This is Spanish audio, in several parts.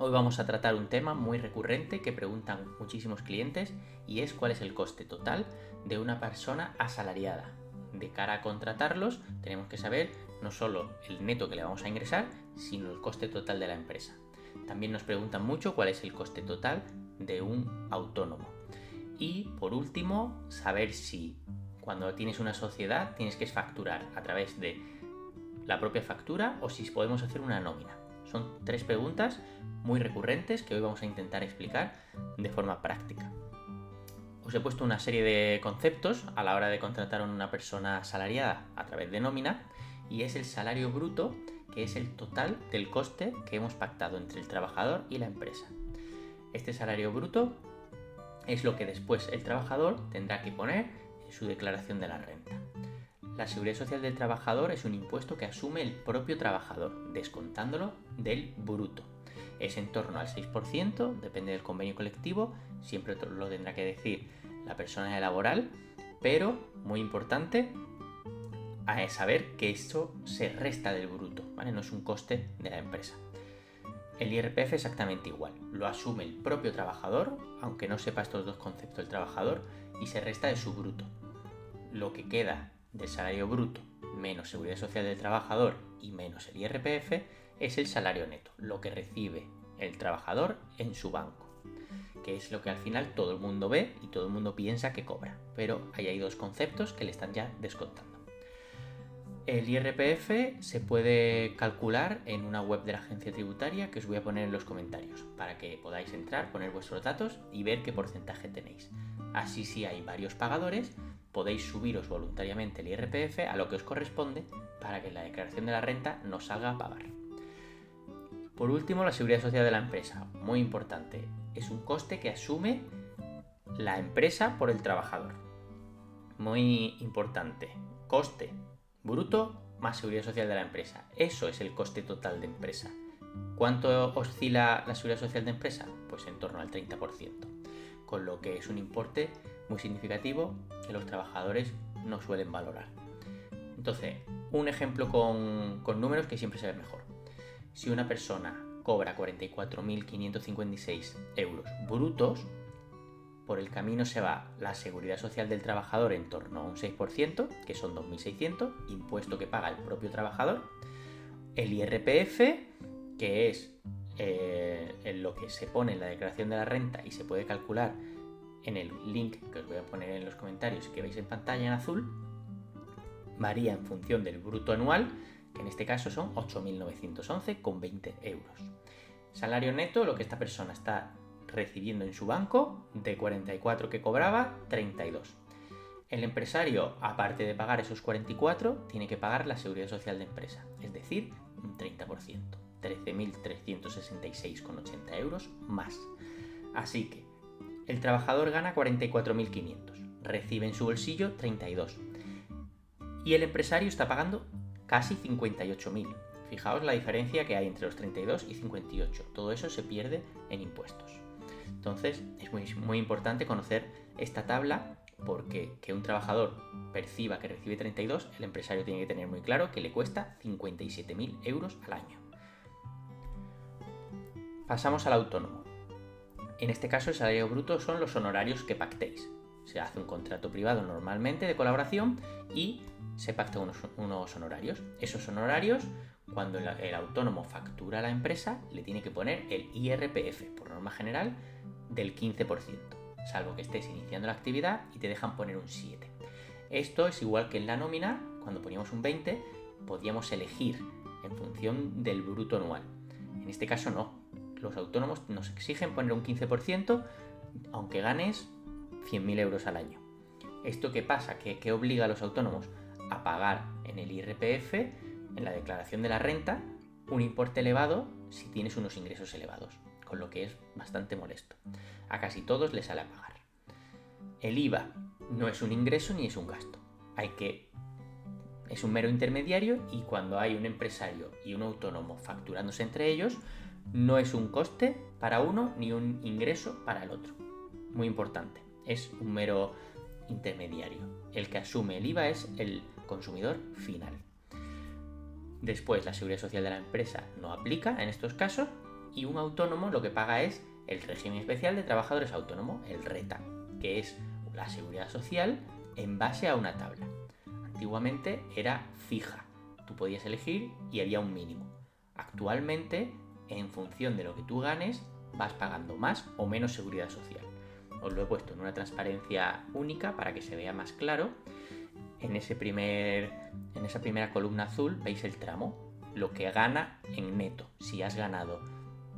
Hoy vamos a tratar un tema muy recurrente que preguntan muchísimos clientes y es cuál es el coste total de una persona asalariada. De cara a contratarlos tenemos que saber no solo el neto que le vamos a ingresar, sino el coste total de la empresa. También nos preguntan mucho cuál es el coste total de un autónomo. Y por último, saber si cuando tienes una sociedad tienes que facturar a través de la propia factura o si podemos hacer una nómina. Son 3 preguntas muy recurrentes que hoy vamos a intentar explicar de forma práctica. Os he puesto una serie de conceptos a la hora de contratar a una persona asalariada a través de nómina y es el salario bruto, que es el total del coste que hemos pactado entre el trabajador y la empresa. Este salario bruto es lo que después el trabajador tendrá que poner en su declaración de la renta. La seguridad social del trabajador es un impuesto que asume el propio trabajador, descontándolo del bruto. Es en torno al 6%, depende del convenio colectivo, siempre lo tendrá que decir la persona laboral, pero muy importante es saber que esto se resta del bruto, ¿vale? No es un coste de la empresa. El IRPF exactamente igual, lo asume el propio trabajador, aunque no sepa estos dos conceptos del trabajador, y se resta de su bruto. Lo que queda del salario bruto menos seguridad social del trabajador y menos el IRPF es el salario neto, lo que recibe el trabajador en su banco, que es lo que al final todo el mundo ve y todo el mundo piensa que cobra, pero ahí hay dos conceptos que le están ya descontando. El IRPF se puede calcular en una web de la agencia tributaria que os voy a poner en los comentarios para que podáis entrar, poner vuestros datos y ver qué porcentaje tenéis. Así, si hay varios pagadores, podéis subiros voluntariamente el IRPF a lo que os corresponde para que en la declaración de la renta no salga a pagar. Por último, la seguridad social de la empresa, muy importante, es un coste que asume la empresa por el trabajador. Muy importante, coste bruto más seguridad social de la empresa. Eso es el coste total de empresa. ¿Cuánto oscila la seguridad social de empresa? Pues en torno al 30%, con lo que es un importe muy significativo que los trabajadores no suelen valorar. Entonces, un ejemplo con números que siempre se ve mejor. Si una persona cobra 44.556 euros brutos, por el camino se va la seguridad social del trabajador en torno a un 6%, que son 2.600, impuesto que paga el propio trabajador, el IRPF, que es lo que se pone en la declaración de la renta y se puede calcular en el link que os voy a poner en los comentarios que veis en pantalla en azul, varía en función del bruto anual, que en este caso son 8.911,20 euros. Salario neto, lo que esta persona está recibiendo en su banco, de 44 que cobraba, 32. El empresario, aparte de pagar esos 44, tiene que pagar la seguridad social de empresa, es decir, un 30%, 13.366,80 euros más. Así que el trabajador gana 44.500, recibe en su bolsillo 32 y el empresario está pagando casi 58.000. Fijaos la diferencia que hay entre los 32 y 58. Todo eso se pierde en impuestos. Entonces es muy importante conocer esta tabla porque que un trabajador perciba que recibe 32, el empresario tiene que tener muy claro que le cuesta 57.000 euros al año. Pasamos al autónomo. En este caso el salario bruto son los honorarios que pactéis. Se hace un contrato privado normalmente de colaboración y se pactan unos honorarios. Esos honorarios, cuando el autónomo factura a la empresa, le tiene que poner el IRPF, por norma general, del 15%, salvo que estés iniciando la actividad y te dejan poner un 7%. Esto es igual que en la nómina, cuando poníamos un 20%, podíamos elegir en función del bruto anual. En este caso no. Los autónomos nos exigen poner un 15%, aunque ganes 100.000 euros al año. ¿Esto qué pasa? ¿Qué obliga a los autónomos? A pagar en el IRPF, en la declaración de la renta, un importe elevado si tienes unos ingresos elevados, con lo que es bastante molesto. A casi todos les sale a pagar. El IVA no es un ingreso ni es un gasto. Es un mero intermediario y cuando hay un empresario y un autónomo facturándose entre ellos, no es un coste para uno ni un ingreso para el otro. Muy importante, es un mero intermediario. El que asume el IVA es el consumidor final. Después, la seguridad social de la empresa no aplica en estos casos y un autónomo lo que paga es el régimen especial de trabajadores autónomos, el RETA, que es la seguridad social en base a una tabla. Antiguamente era fija, tú podías elegir y había un mínimo. Actualmente, en función de lo que tú ganes, vas pagando más o menos seguridad social. Os lo he puesto en una transparencia única para que se vea más claro. En esa primera columna azul veis el tramo, lo que gana en neto. Si has ganado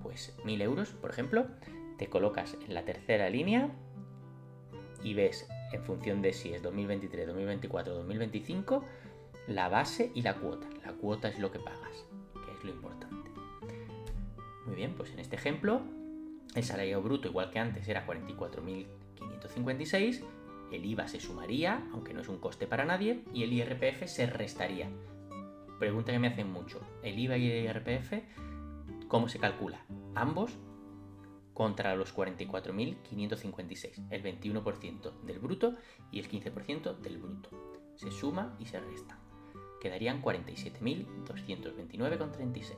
pues 1.000 euros, por ejemplo, te colocas en la tercera línea y ves, en función de si es 2023, 2024 o 2025, la base y la cuota. La cuota es lo que pagas, que es lo importante. Muy bien, pues en este ejemplo, el salario bruto, igual que antes, era 44.556, el IVA se sumaría, aunque no es un coste para nadie, y el IRPF se restaría. Pregunta que me hacen mucho, ¿el IVA y el IRPF cómo se calcula? Ambos contra los 44.556, el 21% del bruto y el 15% del bruto. Se suma y se resta. Quedarían 47.229,36.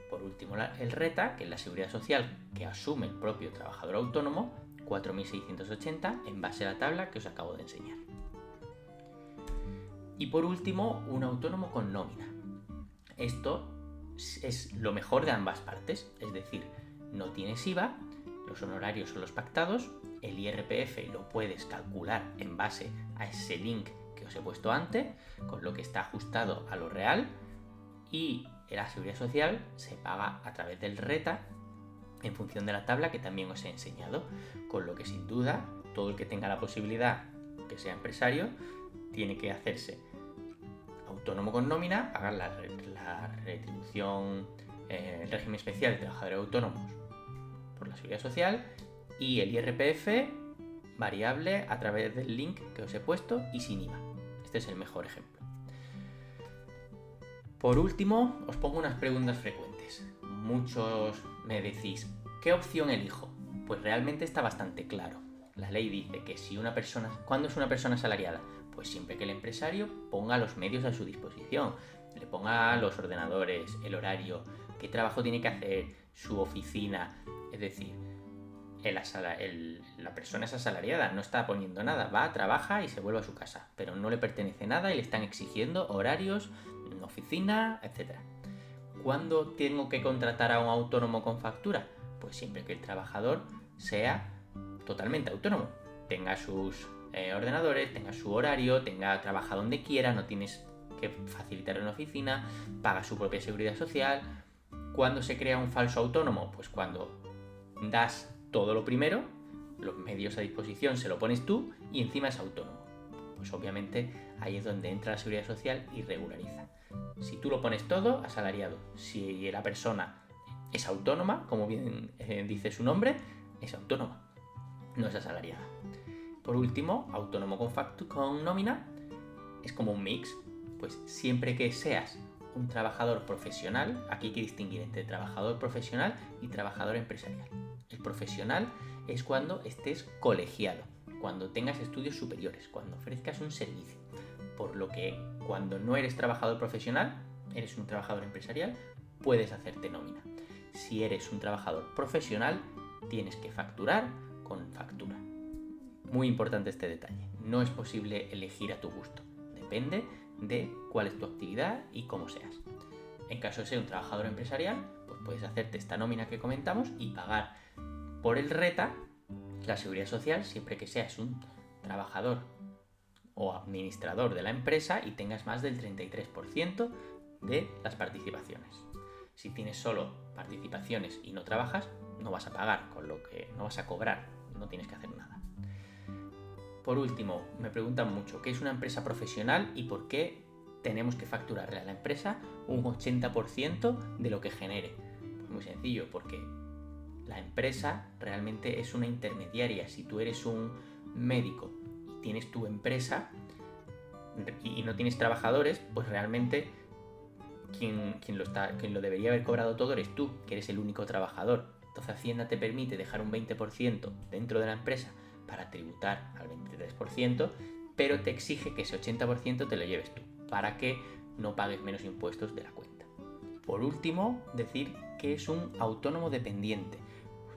Por último, el RETA, que es la seguridad social que asume el propio trabajador autónomo, 4.680 en base a la tabla que os acabo de enseñar. Y por último, un autónomo con nómina. Esto es lo mejor de ambas partes, es decir, no tienes IVA, los honorarios son los pactados, el IRPF lo puedes calcular en base a ese link que os he puesto antes, con lo que está ajustado a lo real, y la seguridad social se paga a través del RETA en función de la tabla que también os he enseñado, con lo que sin duda todo el que tenga la posibilidad, que sea empresario, tiene que hacerse autónomo con nómina, pagar la retribución, el régimen especial de trabajadores autónomos por la seguridad social y el IRPF variable a través del link que os he puesto y sin IVA. Este es el mejor ejemplo. Por último, os pongo unas preguntas frecuentes. Muchos me decís, ¿qué opción elijo? Pues realmente está bastante claro. La ley dice que si una persona, ¿cuándo es una persona asalariada? Pues siempre que el empresario ponga los medios a su disposición, le ponga los ordenadores, el horario, qué trabajo tiene que hacer, su oficina. Es decir, la persona es asalariada, no está poniendo nada, va, trabaja y se vuelve a su casa, pero no le pertenece nada y le están exigiendo horarios, oficina, etc. ¿Cuándo tengo que contratar a un autónomo con factura? Pues siempre que el trabajador sea totalmente autónomo, tenga sus ordenadores, tenga su horario, trabaja donde quiera, no tienes que facilitar una oficina, paga su propia seguridad social. ¿Cuándo se crea un falso autónomo? Pues cuando das todo lo primero, los medios a disposición se lo pones tú y encima es autónomo. Pues obviamente ahí es donde entra la seguridad social y regulariza. Si tú lo pones todo, asalariado. Si la persona es autónoma, como bien dice su nombre, es autónoma, no es asalariada. Por último, autónomo con nómina es como un mix. Pues siempre que seas un trabajador profesional, aquí hay que distinguir entre trabajador profesional y trabajador empresarial. El profesional es cuando estés colegiado, cuando tengas estudios superiores, cuando ofrezcas un servicio. Por lo que cuando no eres trabajador profesional, eres un trabajador empresarial, puedes hacerte nómina. Si eres un trabajador profesional, tienes que facturar con factura. Muy importante este detalle, no es posible elegir a tu gusto, depende de cuál es tu actividad y cómo seas. En caso de ser un trabajador empresarial, pues puedes hacerte esta nómina que comentamos y pagar por el RETA la seguridad social siempre que seas un trabajador o administrador de la empresa y tengas más del 33% de las participaciones. Si tienes solo participaciones y no trabajas, no vas a pagar, con lo que no vas a cobrar, no tienes que hacer nada. Por último, me preguntan mucho qué es una empresa profesional y por qué tenemos que facturarle a la empresa un 80% de lo que genere. Pues muy sencillo, porque la empresa realmente es una intermediaria. Si tú eres un médico y tienes tu empresa y no tienes trabajadores, pues realmente quien lo debería haber cobrado todo eres tú, que eres el único trabajador. Entonces Hacienda te permite dejar un 20% dentro de la empresa para tributar al 23%, pero te exige que ese 80% te lo lleves tú, para que no pagues menos impuestos de la cuenta. Por último, decir ¿qué es un autónomo dependiente?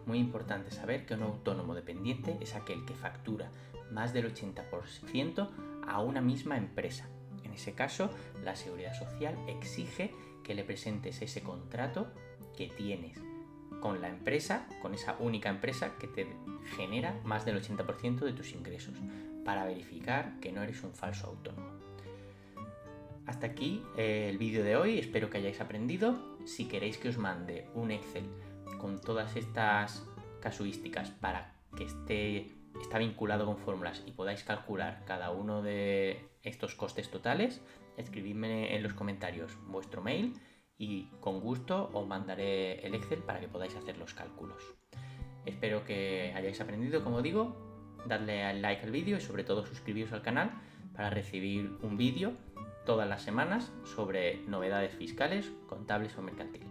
Muy importante saber que un autónomo dependiente es aquel que factura más del 80% a una misma empresa. En ese caso, la Seguridad Social exige que le presentes ese contrato que tienes con la empresa, con esa única empresa que te genera más del 80% de tus ingresos, para verificar que no eres un falso autónomo. Hasta aquí el vídeo de hoy, espero que hayáis aprendido. Si queréis que os mande un Excel con todas estas casuísticas para que está vinculado con fórmulas y podáis calcular cada uno de estos costes totales, escribidme en los comentarios vuestro mail y con gusto os mandaré el Excel para que podáis hacer los cálculos. Espero que hayáis aprendido, como digo, dadle al like al vídeo y sobre todo suscribiros al canal para recibir un vídeo todas las semanas sobre novedades fiscales, contables o mercantiles.